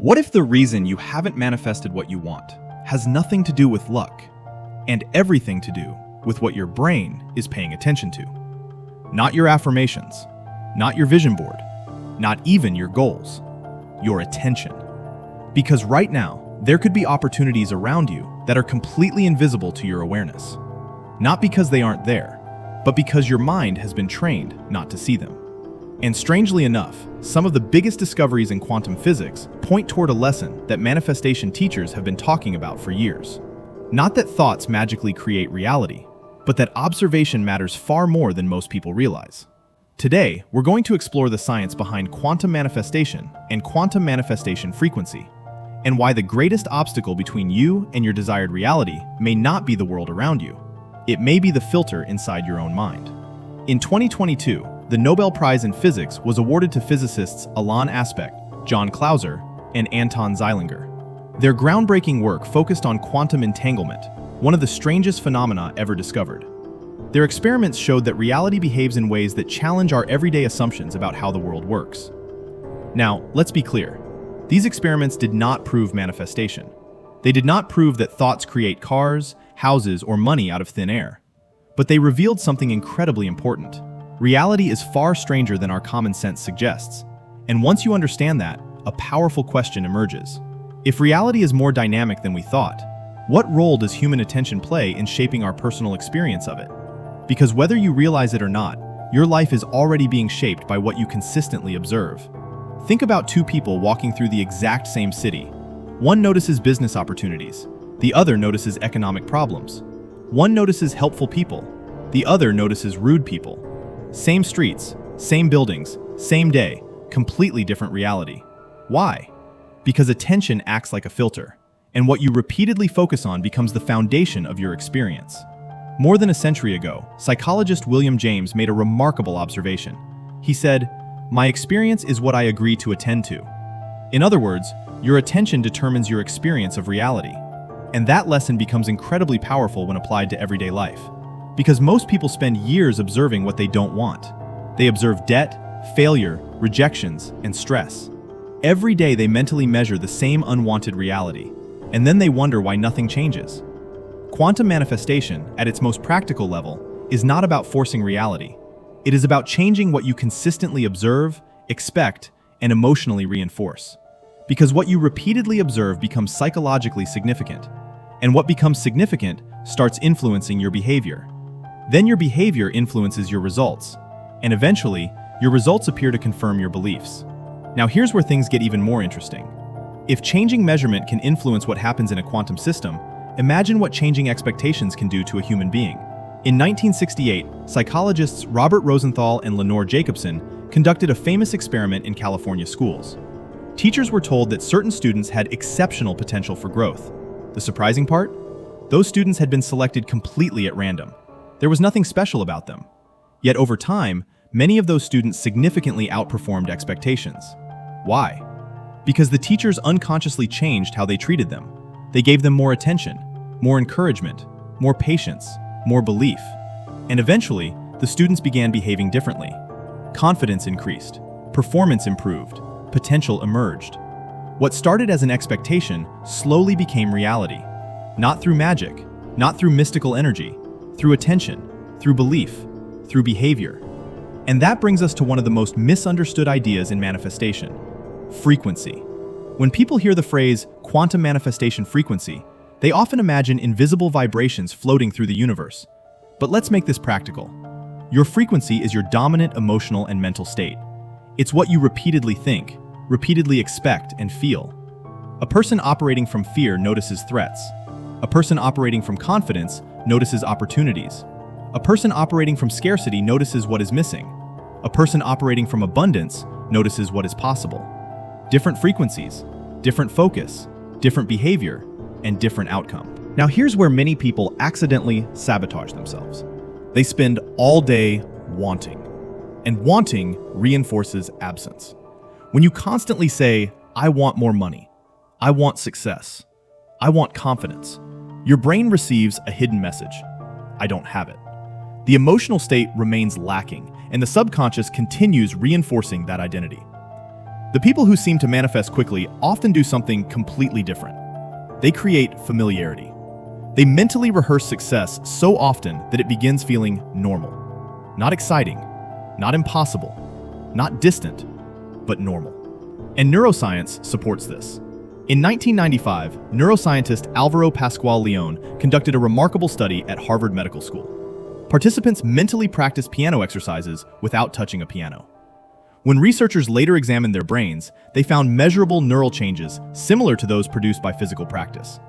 What if the reason you haven't manifested what you want has nothing to do with luck and everything to do with what your brain is paying attention to? Not your affirmations, not your vision board, not even your goals, your attention. Because right now, there could be opportunities around you that are completely invisible to your awareness. Not because they aren't there, but because your mind has been trained not to see them. And strangely enough, some of the biggest discoveries in quantum physics point toward a lesson that manifestation teachers have been talking about for years. Not that thoughts magically create reality, but that observation matters far more than most people realize. Today, we're going to explore the science behind quantum manifestation and quantum manifestation frequency, and why the greatest obstacle between you and your desired reality may not be the world around you. It may be the filter inside your own mind. In 2022, the Nobel Prize in Physics was awarded to physicists Alain Aspect, John Clauser, and Anton Zeilinger. Their groundbreaking work focused on quantum entanglement, one of the strangest phenomena ever discovered. Their experiments showed that reality behaves in ways that challenge our everyday assumptions about how the world works. Now, let's be clear. These experiments did not prove manifestation. They did not prove that thoughts create cars, houses, or money out of thin air. But they revealed something incredibly important. Reality is far stranger than our common sense suggests. And once you understand that, a powerful question emerges. If reality is more dynamic than we thought, what role does human attention play in shaping our personal experience of it? Because whether you realize it or not, your life is already being shaped by what you consistently observe. Think about two people walking through the exact same city. One notices business opportunities. The other notices economic problems. One notices helpful people. The other notices rude people. Same streets, same buildings, same day, completely different reality. Why? Because attention acts like a filter, and what you repeatedly focus on becomes the foundation of your experience. More than a century ago, psychologist William James made a remarkable observation. He said, "My experience is what I agree to attend to." In other words, your attention determines your experience of reality. And that lesson becomes incredibly powerful when applied to everyday life. Because most people spend years observing what they don't want. They observe debt, failure, rejections, and stress. Every day they mentally measure the same unwanted reality, and then they wonder why nothing changes. Quantum manifestation, at its most practical level, is not about forcing reality. It is about changing what you consistently observe, expect, and emotionally reinforce. Because what you repeatedly observe becomes psychologically significant, and what becomes significant starts influencing your behavior. Then your behavior influences your results, and eventually, your results appear to confirm your beliefs. Now here's where things get even more interesting. If changing measurement can influence what happens in a quantum system, imagine what changing expectations can do to a human being. In 1968, psychologists Robert Rosenthal and Lenore Jacobson conducted a famous experiment in California schools. Teachers were told that certain students had exceptional potential for growth. The surprising part? Those students had been selected completely at random. There was nothing special about them. Yet over time, many of those students significantly outperformed expectations. Why? Because the teachers unconsciously changed how they treated them. They gave them more attention, more encouragement, more patience, more belief. And eventually, the students began behaving differently. Confidence increased, performance improved, potential emerged. What started as an expectation slowly became reality. Not through magic, not through mystical energy, through attention, through belief, through behavior. And that brings us to one of the most misunderstood ideas in manifestation: frequency. When people hear the phrase quantum manifestation frequency, they often imagine invisible vibrations floating through the universe. But let's make this practical. Your frequency is your dominant emotional and mental state. It's what you repeatedly think, repeatedly expect, and feel. A person operating from fear notices threats. A person operating from confidence notices opportunities. A person operating from scarcity notices what is missing. A person operating from abundance notices what is possible. Different frequencies, different focus, different behavior, and different outcome. Now here's where many people accidentally sabotage themselves. They spend all day wanting, and wanting reinforces absence. When you constantly say, "I want more money, I want success, I want confidence," your brain receives a hidden message: "I don't have it." The emotional state remains lacking, and the subconscious continues reinforcing that identity. The people who seem to manifest quickly often do something completely different. They create familiarity. They mentally rehearse success so often that it begins feeling normal. Not exciting, not impossible, not distant, but normal. And neuroscience supports this. In 1995, neuroscientist Álvaro Pascual León conducted a remarkable study at Harvard Medical School. Participants mentally practiced piano exercises without touching a piano. When researchers later examined their brains, they found measurable neural changes similar to those produced by physical practice.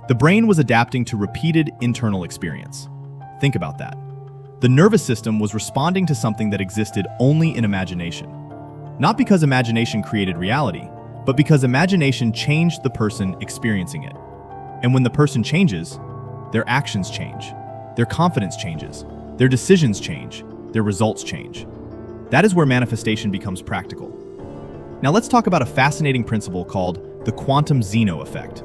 The brain was adapting to repeated internal experience. Think about that. The nervous system was responding to something that existed only in imagination. Not because imagination created reality, but because imagination changed the person experiencing it. And when the person changes, their actions change, their confidence changes, their decisions change, their results change. That is where manifestation becomes practical. Now let's talk about a fascinating principle called the quantum Zeno effect.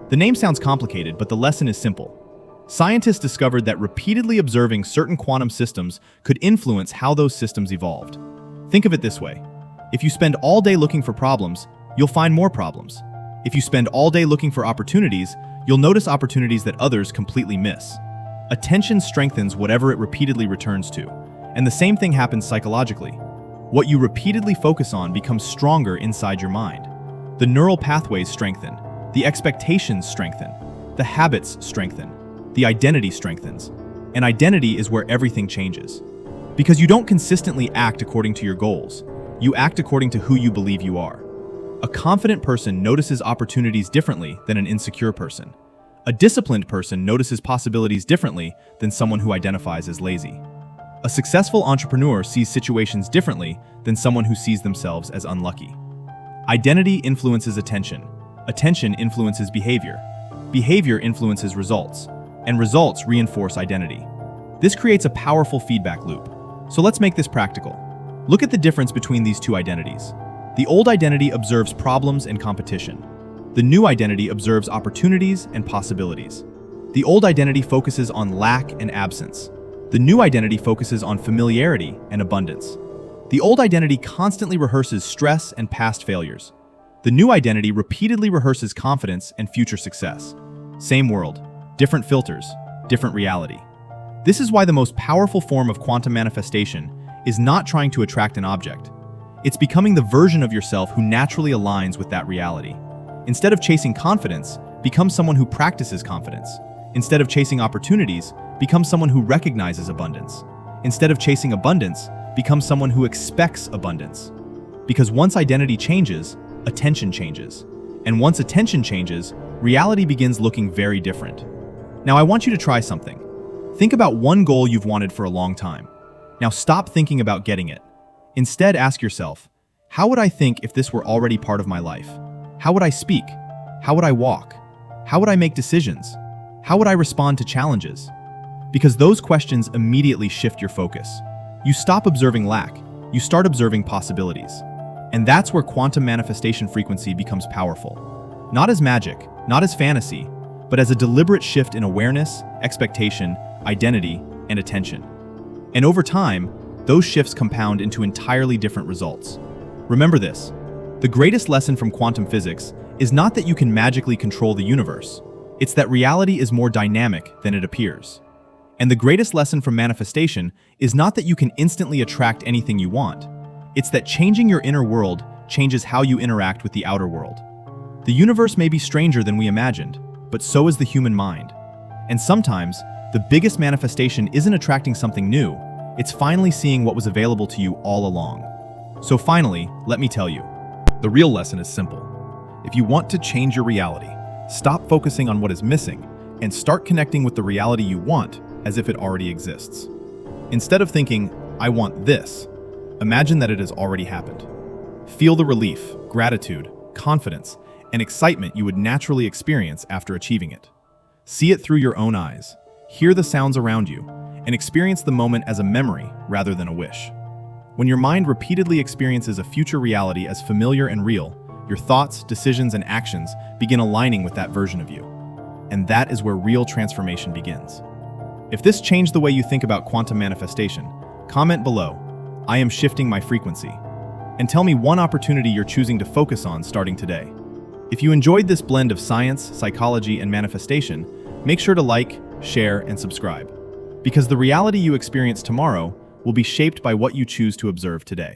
The name sounds complicated, but the lesson is simple. Scientists discovered that repeatedly observing certain quantum systems could influence how those systems evolved. Think of it this way. If you spend all day looking for problems, you'll find more problems. If you spend all day looking for opportunities, you'll notice opportunities that others completely miss. Attention strengthens whatever it repeatedly returns to. And the same thing happens psychologically. What you repeatedly focus on becomes stronger inside your mind. The neural pathways strengthen, the expectations strengthen, the habits strengthen, the identity strengthens. And identity is where everything changes. Because you don't consistently act according to your goals, you act according to who you believe you are. A confident person notices opportunities differently than an insecure person. A disciplined person notices possibilities differently than someone who identifies as lazy. A successful entrepreneur sees situations differently than someone who sees themselves as unlucky. Identity influences attention. Attention influences behavior. Behavior influences results. And results reinforce identity. This creates a powerful feedback loop. So let's make this practical. Look at the difference between these two identities. The old identity observes problems and competition. The new identity observes opportunities and possibilities. The old identity focuses on lack and absence. The new identity focuses on familiarity and abundance. The old identity constantly rehearses stress and past failures. The new identity repeatedly rehearses confidence and future success. Same world, different filters, different reality. This is why the most powerful form of quantum manifestation is not trying to attract an object. It's becoming the version of yourself who naturally aligns with that reality. Instead of chasing confidence, become someone who practices confidence. Instead of chasing opportunities, become someone who recognizes abundance. Instead of chasing abundance, become someone who expects abundance. Because once identity changes, attention changes. And once attention changes, reality begins looking very different. Now I want you to try something. Think about one goal you've wanted for a long time. Now stop thinking about getting it. Instead, ask yourself, how would I think if this were already part of my life? How would I speak? How would I walk? How would I make decisions? How would I respond to challenges? Because those questions immediately shift your focus. You stop observing lack, you start observing possibilities. And that's where quantum manifestation frequency becomes powerful. Not as magic, not as fantasy, but as a deliberate shift in awareness, expectation, identity, and attention. And over time, those shifts compound into entirely different results. Remember this, the greatest lesson from quantum physics is not that you can magically control the universe. It's that reality is more dynamic than it appears. And the greatest lesson from manifestation is not that you can instantly attract anything you want. It's that changing your inner world changes how you interact with the outer world. The universe may be stranger than we imagined, but so is the human mind. And sometimes, the biggest manifestation isn't attracting something new, it's finally seeing what was available to you all along. So finally, let me tell you, the real lesson is simple. If you want to change your reality, stop focusing on what is missing and start connecting with the reality you want as if it already exists. Instead of thinking, I want this, imagine that it has already happened. Feel the relief, gratitude, confidence, and excitement you would naturally experience after achieving it. See it through your own eyes, hear the sounds around you, and experience the moment as a memory rather than a wish. When your mind repeatedly experiences a future reality as familiar and real, your thoughts, decisions, and actions begin aligning with that version of you. And that is where real transformation begins. If this changed the way you think about quantum manifestation, comment below, I am shifting my frequency. and tell me one opportunity you're choosing to focus on starting today. If you enjoyed this blend of science, psychology, and manifestation, make sure to like, share, and subscribe. Because the reality you experience tomorrow will be shaped by what you choose to observe today.